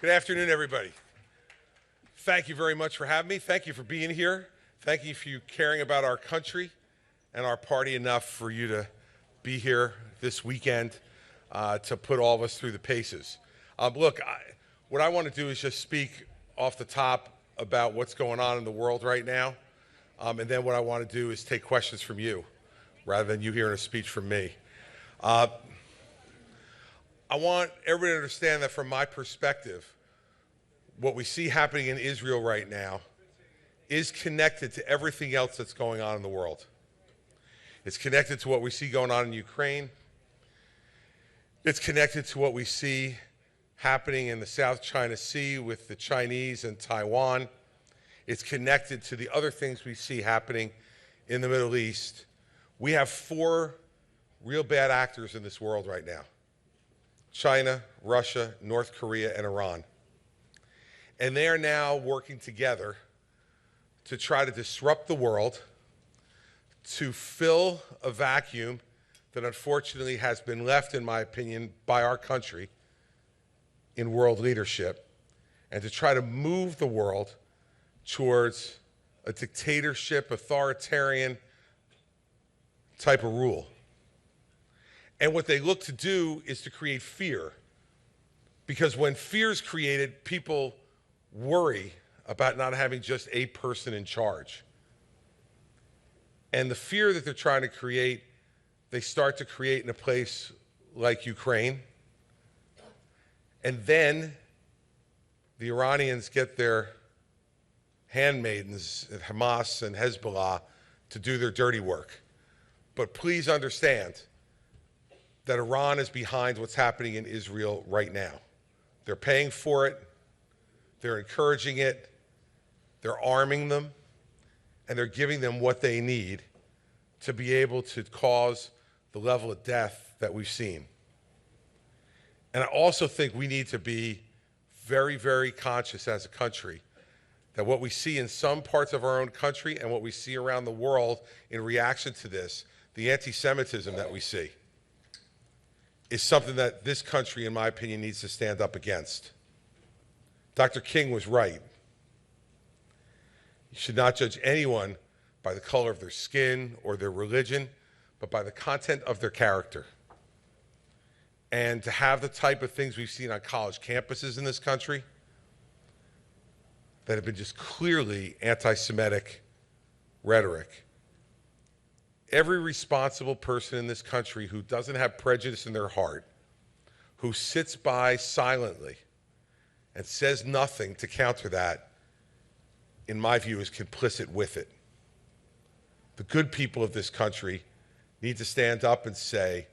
Good afternoon, everybody. Thank you very much for having me. Thank you for being here. Thank you for you caring about our country and our party enough for you to be here this weekend to put all of us through the paces. Look, what I want to do is just speak off the top about what's going on in the world right now. And then what I want to do is take questions from you rather than you hearing a speech from me. I want everybody to understand that from my perspective, what we see happening in Israel right now is connected to everything else that's going on in the world. It's connected to what we see going on in Ukraine. It's connected to what we see happening in the South China Sea with the Chinese and Taiwan. It's connected to the other things we see happening in the Middle East. We have four real bad actors in this world right now: China, Russia, North Korea, and Iran. And they are now working together to try to disrupt the world, to fill a vacuum that unfortunately has been left, in my opinion, by our country in world leadership, and to try to move the world towards a dictatorship, authoritarian type of rule. And what they look to do is to create fear, because when fear is created, people worry about not having just a person in charge. And the fear that they're trying to create, they start to create in a place like Ukraine. And then the Iranians get their handmaidens at Hamas and Hezbollah to do their dirty work. But please understand that Iran is behind what's happening in Israel right now. They're paying for it, they're encouraging it, they're arming them, and they're giving them what they need to be able to cause the level of death that we've seen. And I also think we need to be very, very conscious as a country that what we see in some parts of our own country and what we see around the world in reaction to this, the anti-Semitism that we see, is something that this country, in my opinion, needs to stand up against. Dr. King was right. You should not judge anyone by the color of their skin or their religion, but by the content of their character. And to have the type of things we've seen on college campuses in this country that have been just clearly anti-Semitic rhetoric. Every responsible person in this country who doesn't have prejudice in their heart, who sits by silently and says nothing to counter that, in my view, is complicit with it. The good people of this country need to stand up and say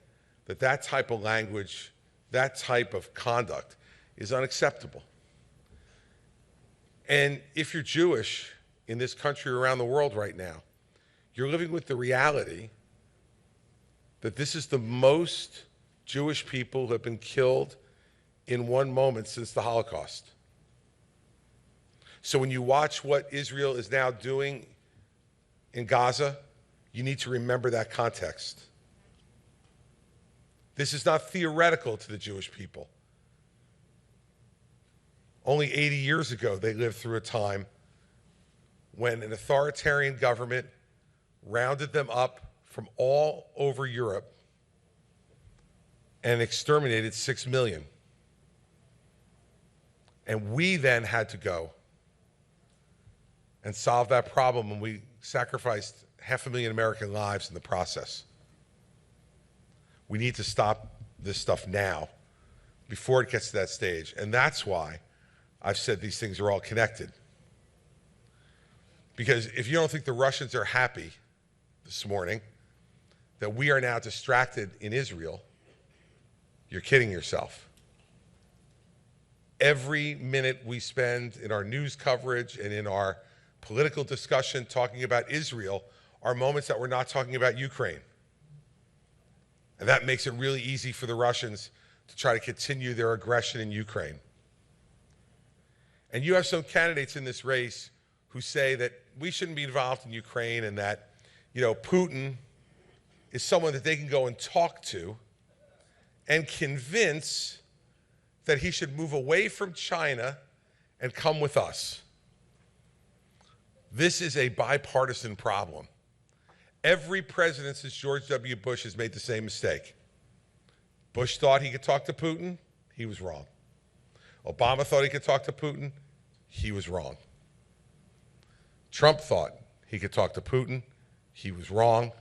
that that type of language, that type of conduct is unacceptable. And if you're Jewish in this country or around the world right now, you're living with the reality that this is the most Jewish people who have been killed in one moment since the Holocaust. So when you watch what Israel is now doing in Gaza, you need to remember that context. This is not theoretical to the Jewish people. Only 80 years ago, they lived through a time when an authoritarian government rounded them up from all over Europe and exterminated 6 million. And we then had to go and solve that problem, and we sacrificed 500,000 American lives in the process. We need to stop this stuff now before it gets to that stage. And that's why I've said these things are all connected. Because if you don't think the Russians are happy this morning that we are now distracted in Israel, you're kidding yourself. Every minute we spend in our news coverage and in our political discussion talking about Israel are moments that we're not talking about Ukraine. And that makes it really easy for the Russians to try to continue their aggression in Ukraine. And you have some candidates in this race who say that we shouldn't be involved in Ukraine and that, Putin is someone that they can go and talk to and convince that he should move away from China and come with us. This is a bipartisan problem. Every president since George W. Bush has made the same mistake. Bush thought he could talk to Putin. He was wrong. Obama thought he could talk to Putin. He was wrong. Trump thought he could talk to Putin. He was wrong.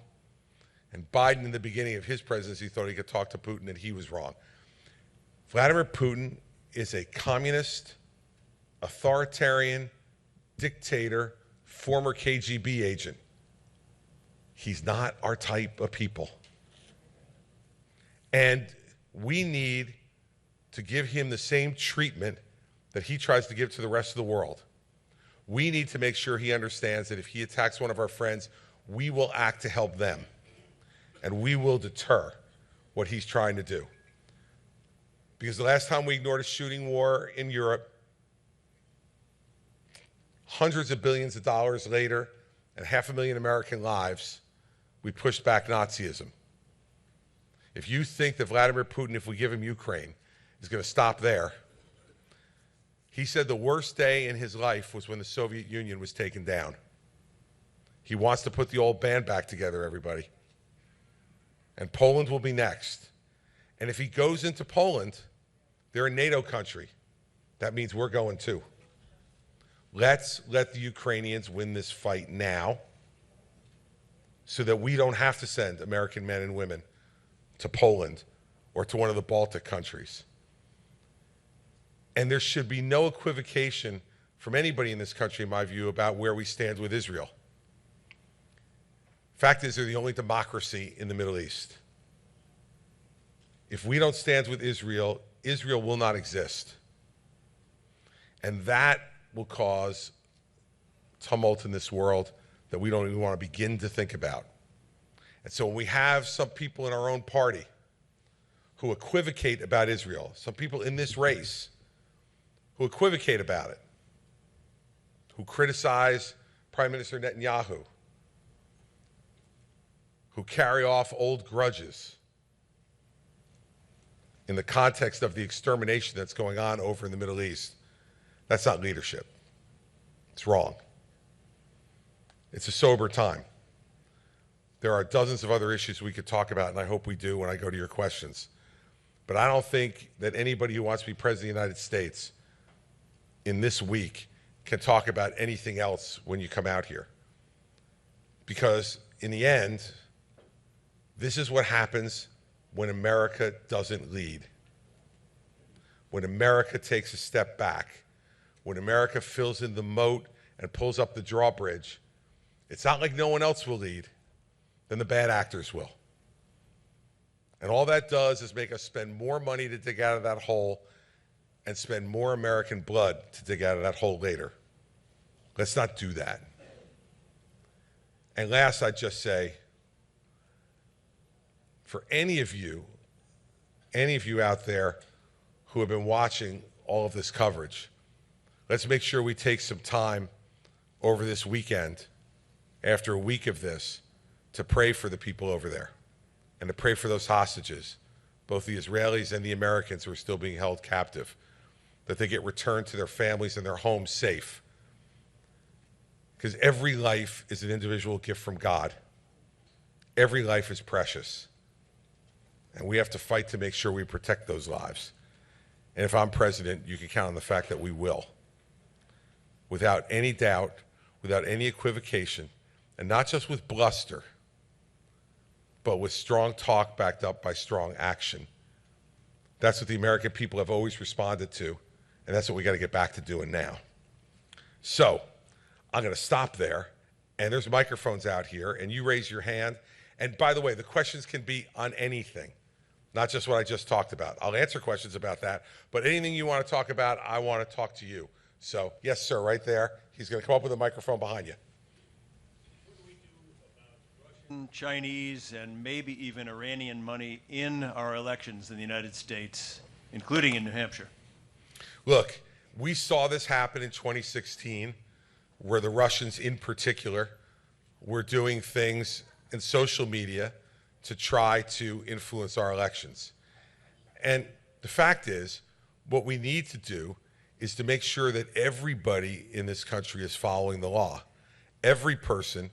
And Biden, in the beginning of his presidency, thought he could talk to Putin, and he was wrong. Vladimir Putin is a communist, authoritarian, dictator, former KGB agent. He's not our type of people. And we need to give him the same treatment that he tries to give to the rest of the world. We need to make sure he understands that if he attacks one of our friends, we will act to help them. And we will deter what he's trying to do. Because the last time we ignored a shooting war in Europe, hundreds of billions of dollars later, and 500,000 American lives, we pushed back Nazism. If you think that Vladimir Putin, if we give him Ukraine, is going to stop there, he said the worst day in his life was when the Soviet Union was taken down. He wants to put the old band back together, everybody. And Poland will be next. And if he goes into Poland, they're a NATO country. That means we're going too. Let's let the Ukrainians win this fight now so that we don't have to send American men and women to Poland or to one of the Baltic countries. And there should be no equivocation from anybody in this country, in my view, about where we stand with Israel. Fact is, they're the only democracy in the Middle East. If we don't stand with Israel, Israel will not exist. And that will cause tumult in this world that we don't even want to begin to think about. And so when we have some people in our own party who equivocate about Israel, some people in this race who equivocate about it, who criticize Prime Minister Netanyahu, who carry off old grudges in the context of the extermination that's going on over in the Middle East, that's not leadership. It's wrong. It's a sober time. There are dozens of other issues we could talk about, and I hope we do when I go to your questions. But I don't think that anybody who wants to be president of the United States in this week can talk about anything else when you come out here. Because in the end, this is what happens when America doesn't lead. When America takes a step back. When America fills in the moat and pulls up the drawbridge. It's not like no one else will lead. Then the bad actors will. And all that does is make us spend more money to dig out of that hole and spend more American blood to dig out of that hole later. Let's not do that. And last, I'd just say, for any of you out there who have been watching all of this coverage, let's make sure we take some time over this weekend, after a week of this, to pray for the people over there and to pray for those hostages, both the Israelis and the Americans who are still being held captive, that they get returned to their families and their homes safe. Because every life is an individual gift from God. Every life is precious. And we have to fight to make sure we protect those lives. And if I'm president, you can count on the fact that we will. Without any doubt, without any equivocation, and not just with bluster, but with strong talk backed up by strong action. That's what the American people have always responded to, and that's what we got to get back to doing now. So I'm going to stop there, and there's microphones out here, and you raise your hand. And by the way, the questions can be on anything, not just what I just talked about. I'll answer questions about that, but anything you want to talk about, I want to talk to you. So, yes, sir, right there. He's going to come up with a microphone behind you. What do we do about Russian, Chinese, and maybe even Iranian money in our elections in the United States, including in New Hampshire? Look, we saw this happen in 2016, where the Russians in particular were doing things in social media to try to influence our elections. And the fact is, what we need to do is to make sure that everybody in this country is following the law. Every person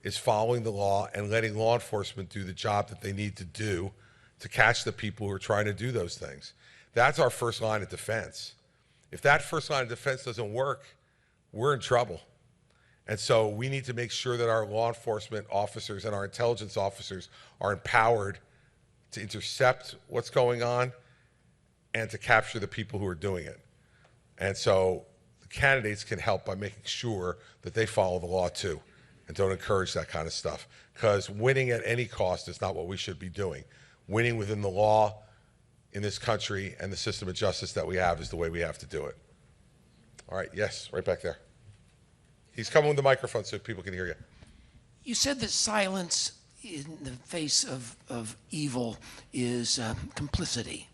is following the law and letting law enforcement do the job that they need to do to catch the people who are trying to do those things. That's our first line of defense. If that first line of defense doesn't work, we're in trouble. And so we need to make sure that our law enforcement officers and our intelligence officers are empowered to intercept what's going on and to capture the people who are doing it. And so the candidates can help by making sure that they follow the law too and don't encourage that kind of stuff, because winning at any cost is not what we should be doing. Winning within the law in this country and the system of justice that we have is the way we have to do it. All right, yes, right back there. He's coming with the microphone so people can hear you. You said that silence in the face of evil is complicity.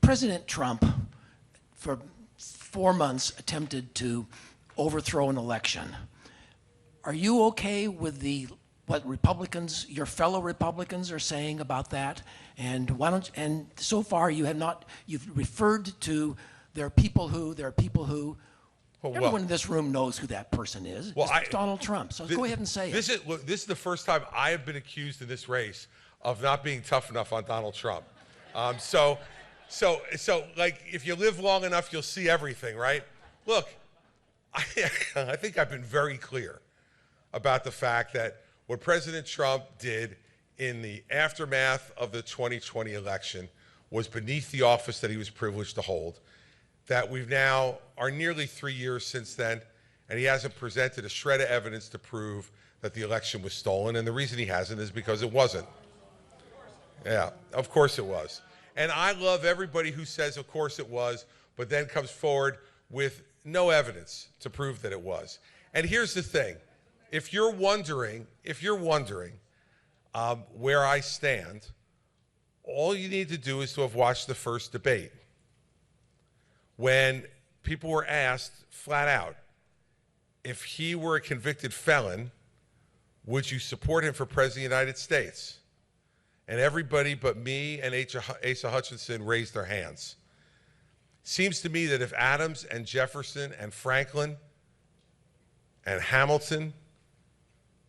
President Trump, for 4 months, attempted to overthrow an election. Are you okay with what Republicans, your fellow Republicans, are saying about that? And why don't? And so far, you have not. You've referred to there are people who. Well, everyone in this room knows who that person is. Well, it's Donald Trump. So go ahead and say it. Look, this is the first time I have been accused in this race of not being tough enough on Donald Trump. So, like, if you live long enough, you'll see everything, right? Look, I think I've been very clear about the fact that what President Trump did in the aftermath of the 2020 election was beneath the office that he was privileged to hold, that we've now are nearly 3 years since then, and he hasn't presented a shred of evidence to prove that the election was stolen. And the reason he hasn't is because it wasn't. Yeah, of course it was. And I love everybody who says, of course it was, but then comes forward with no evidence to prove that it was. And here's the thing. If you're wondering where I stand, all you need to do is to have watched the first debate, when people were asked flat out, if he were a convicted felon, would you support him for president of the United States? And everybody but me and Asa Hutchinson raised their hands. Seems to me that if Adams and Jefferson and Franklin and Hamilton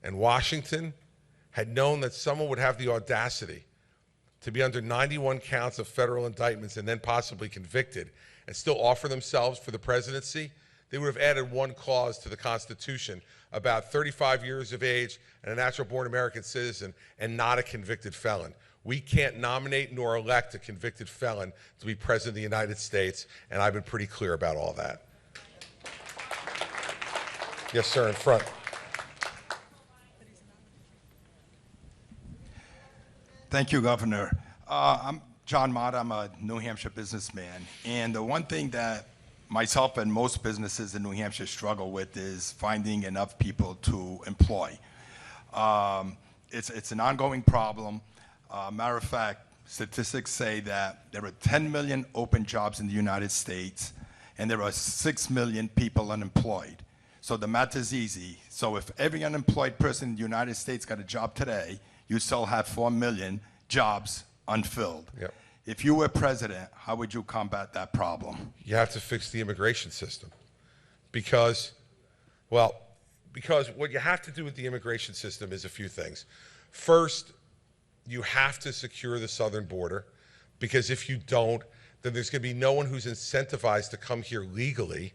and Washington had known that someone would have the audacity to be under 91 counts of federal indictments and then possibly convicted and still offer themselves for the presidency, they would have added one clause to the Constitution about 35 years of age and a natural-born American citizen and not a convicted felon. We can't nominate nor elect a convicted felon to be president of the United States, and I've been pretty clear about all that. Yes, sir, in front. Thank you, Governor. I'm John Mott. I'm a New Hampshire businessman. And the one thing that myself and most businesses in New Hampshire struggle with is finding enough people to employ. It's an ongoing problem. Matter of fact, statistics say that there are 10 million open jobs in the United States, and there are 6 million people unemployed. So the math is easy. So if every unemployed person in the United States got a job today, you still have 4 million jobs unfilled. Yep. If you were president, how would you combat that problem? You have to fix the immigration system because what you have to do with the immigration system is a few things. First, you have to secure the southern border, because if you don't, then there's going to be no one who's incentivized to come here legally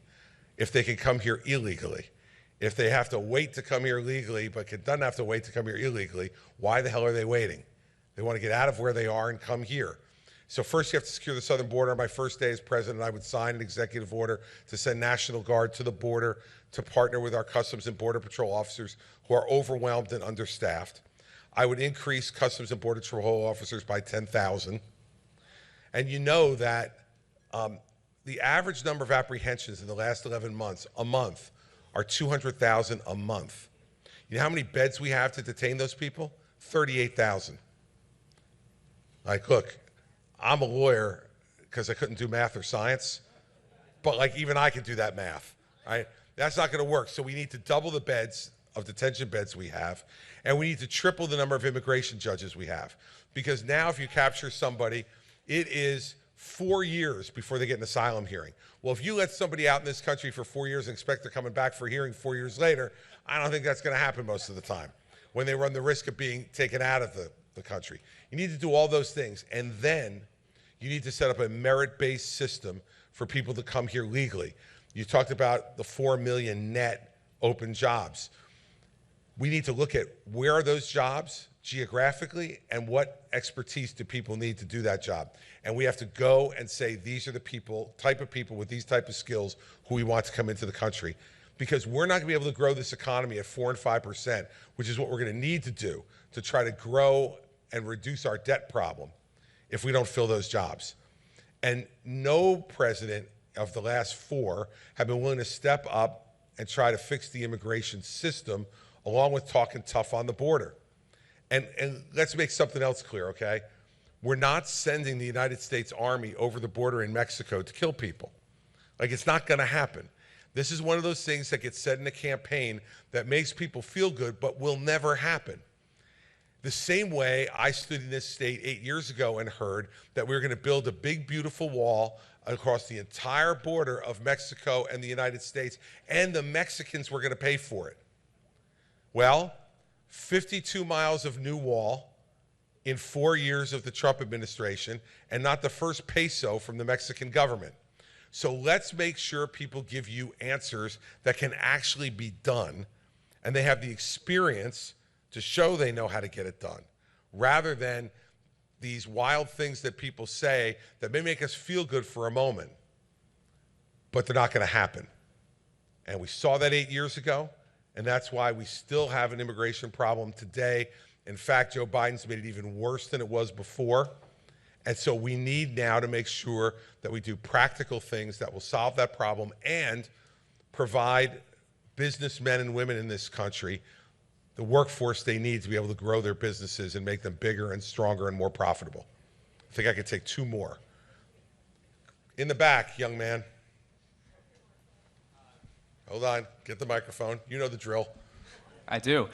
if they can come here illegally. If they have to wait to come here legally but doesn't have to wait to come here illegally, why the hell are they waiting? They want to get out of where they are and come here. So first you have to secure the southern border. On my first day as president, I would sign an executive order to send National Guard to the border to partner with our Customs and Border Patrol officers who are overwhelmed and understaffed. I would increase Customs and Border Patrol officers by 10,000. And you know that the average number of apprehensions in the last 11 months, a month, are 200,000 a month. You know how many beds we have to detain those people? 38,000. Like, look, I'm a lawyer because I couldn't do math or science, but like even I can do that math, right? That's not going to work. So we need to double the beds of detention beds we have, and we need to triple the number of immigration judges we have. Because now if you capture somebody, it is 4 years before they get an asylum hearing. Well, if you let somebody out in this country for 4 years and expect they're coming back for a hearing 4 years later, I don't think that's going to happen most of the time when they run the risk of being taken out of the country. You need to do all those things, and then you need to set up a merit-based system for people to come here legally. You talked about the 4 million net open jobs. We need to look at where are those jobs geographically and what expertise do people need to do that job. And we have to go and say, these are the people, type of people with these type of skills who we want to come into the country. Because we're not gonna be able to grow this economy at 4 and 5%, which is what we're gonna need to do to try to grow and reduce our debt problem if we don't fill those jobs. And no president of the last 4 have been willing to step up and try to fix the immigration system along with talking tough on the border. And let's make something else clear, okay? We're not sending the United States Army over the border in Mexico to kill people. Like, it's not gonna happen. This is one of those things that gets said in a campaign that makes people feel good, but will never happen. The same way I stood in this state 8 years ago and heard that we were gonna build a big, beautiful wall across the entire border of Mexico and the United States, and the Mexicans were gonna pay for it. Well, 52 miles of new wall in 4 years of the Trump administration, and not the first peso from the Mexican government. So let's make sure people give you answers that can actually be done, and they have the experience to show they know how to get it done, rather than these wild things that people say that may make us feel good for a moment, but they're not gonna happen. And we saw that 8 years ago, and that's why we still have an immigration problem today. In fact, Joe Biden's made it even worse than it was before. And so we need now to make sure that we do practical things that will solve that problem and provide businessmen and women in this country the workforce they need to be able to grow their businesses and make them bigger and stronger and more profitable. I think I could take 2 more. In the back, young man. Hold on, get the microphone. You know the drill. I do.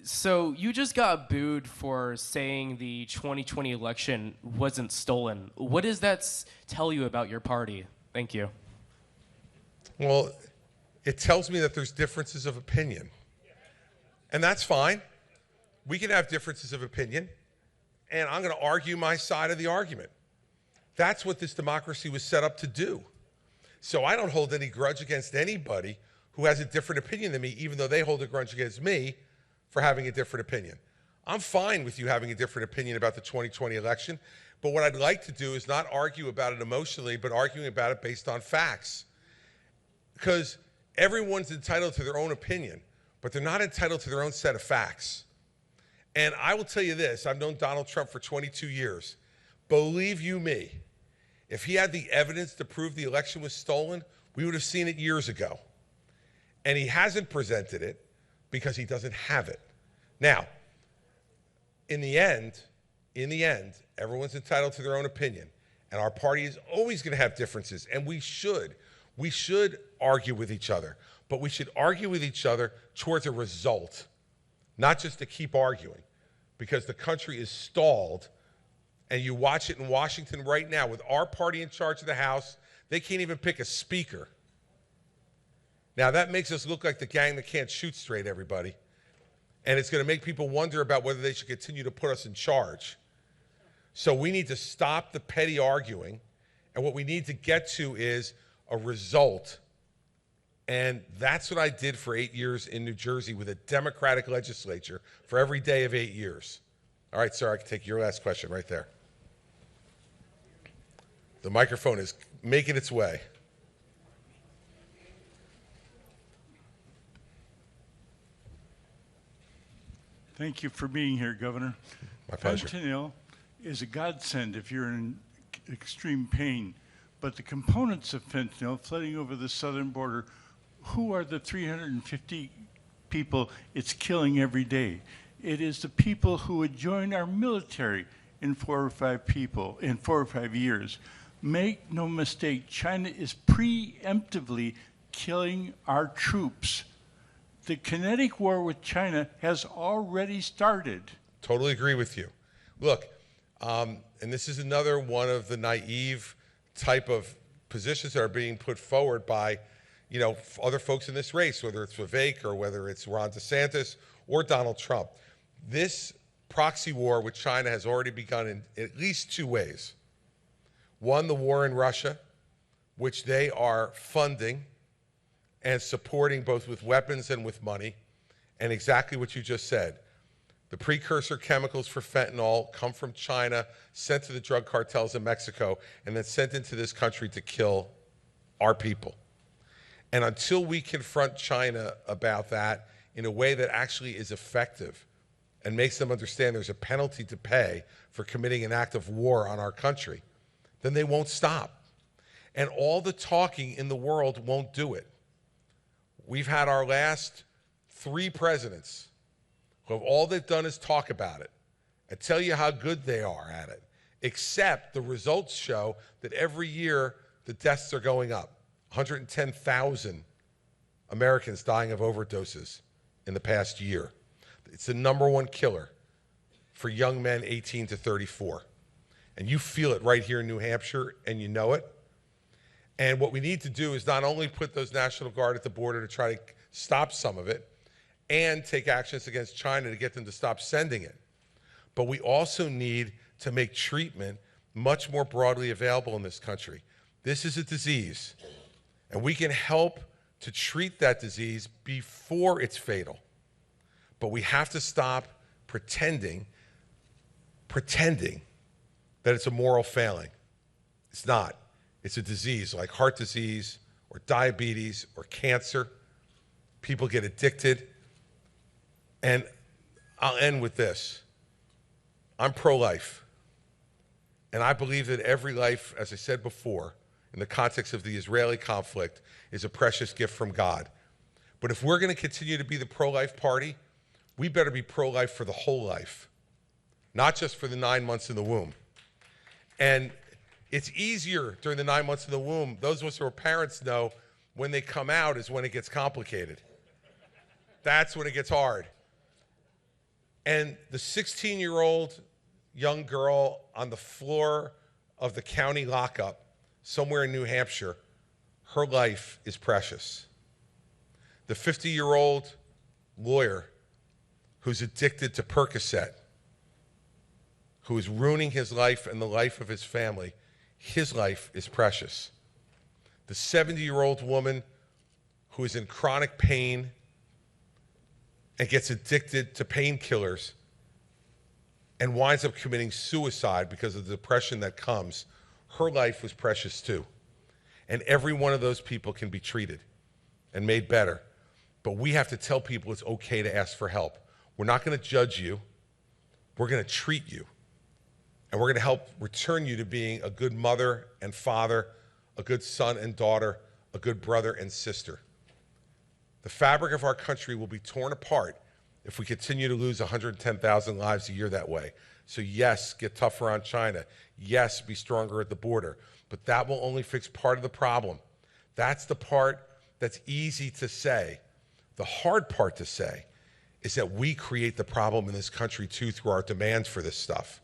So you just got booed for saying the 2020 election wasn't stolen. What does that tell you about your party? Thank you. Well, it tells me that there's differences of opinion. And that's fine. We can have differences of opinion, and I'm going to argue my side of the argument. That's what this democracy was set up to do. So I don't hold any grudge against anybody who has a different opinion than me, even though they hold a grudge against me for having a different opinion. I'm fine with you having a different opinion about the 2020 election, but what I'd like to do is not argue about it emotionally, but arguing about it based on facts. Because everyone's entitled to their own opinion, but they're not entitled to their own set of facts. And I will tell you this, I've known Donald Trump for 22 years. Believe you me, if he had the evidence to prove the election was stolen, we would have seen it years ago. And he hasn't presented it because he doesn't have it. Now, in the end, everyone's entitled to their own opinion. And our party is always going to have differences, and we should. We should argue with each other, but we should argue with each other towards a result, not just to keep arguing, because the country is stalled. And you watch it in Washington right now with our party in charge of the House. They can't even pick a speaker. Now, that makes us look like the gang that can't shoot straight, everybody. And it's going to make people wonder about whether they should continue to put us in charge. So we need to stop the petty arguing. And what we need to get to is a result. And that's what I did for 8 years in New Jersey with a Democratic legislature for every day of 8 years. All right, sir, I can take your last question right there. The microphone is making its way. Thank you for being here, Governor. My pleasure. Fentanyl is a godsend if you're in extreme pain, but the components of fentanyl flooding over the southern border, who are the 350 people it's killing every day? It is the people who would join our military in 4 or 5 years. Make no mistake, China is preemptively killing our troops. The kinetic war with China has already started. Totally agree with you. Look, And this is another one of the naive type of positions that are being put forward by, other folks in this race, whether it's Vivek or whether it's Ron DeSantis or Donald Trump. This proxy war with China has already begun in at least two ways. One, the war in Russia, which they are funding and supporting both with weapons and with money, and exactly what you just said. The precursor chemicals for fentanyl come from China, sent to the drug cartels in Mexico, and then sent into this country to kill our people. And until we confront China about that in a way that actually is effective and makes them understand there's a penalty to pay for committing an act of war on our country, then they won't stop. And all the talking in the world won't do it. We've had our last 3 presidents who have all they've done is talk about it and tell you how good they are at it, except the results show that every year the deaths are going up. 110,000 Americans dying of overdoses in the past year. It's the #1 killer for young men 18 to 34. And you feel it right here in New Hampshire, and you know it. And what we need to do is not only put those National Guard at the border to try to stop some of it and take actions against China to get them to stop sending it, but we also need to make treatment much more broadly available in this country. This is a disease, and we can help to treat that disease before it's fatal. But we have to stop pretending that it's a moral failing. It's not. It's a disease like heart disease or diabetes or cancer. People get addicted. And I'll end with this. I'm pro-life. And I believe that every life, as I said before, in the context of the Israeli conflict, is a precious gift from God. But if we're going to continue to be the pro-life party, we better be pro-life for the whole life, not just for the 9 months in the womb. And it's easier during the 9 months in the womb. Those of us who are parents know when they come out is when it gets complicated. That's when it gets hard. And the 16-year-old young girl on the floor of the county lockup somewhere in New Hampshire, her life is precious. The 50-year-old lawyer who's addicted to Percocet, who is ruining his life and the life of his family, his life is precious. The 70-year-old woman who is in chronic pain and gets addicted to painkillers and winds up committing suicide because of the depression that comes, her life was precious too. And every one of those people can be treated and made better. But we have to tell people it's okay to ask for help. We're not going to judge you. We're going to treat you. And we're going to help return you to being a good mother and father, a good son and daughter, a good brother and sister. The fabric of our country will be torn apart if we continue to lose 110,000 lives a year that way. So yes, get tougher on China. Yes, be stronger at the border. But that will only fix part of the problem. That's the part that's easy to say. The hard part to say is that we create the problem in this country too through our demand for this stuff.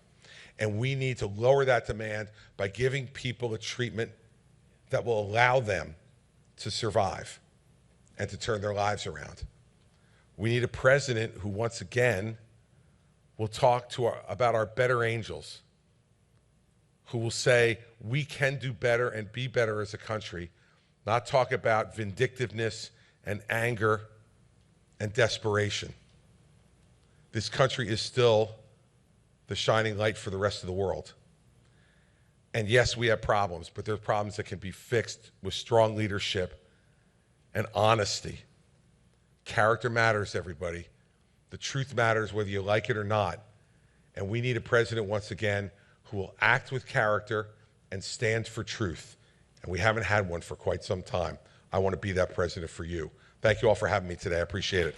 And we need to lower that demand by giving people a treatment that will allow them to survive and to turn their lives around. We need a president who, once again, will talk about our better angels, who will say we can do better and be better as a country, not talk about vindictiveness and anger and desperation. This country is still the shining light for the rest of the world. And yes, we have problems, but there are problems that can be fixed with strong leadership and honesty. Character matters, everybody. The truth matters whether you like it or not. And we need a president, once again, who will act with character and stand for truth. And we haven't had one for quite some time. I want to be that president for you. Thank you all for having me today. I appreciate it.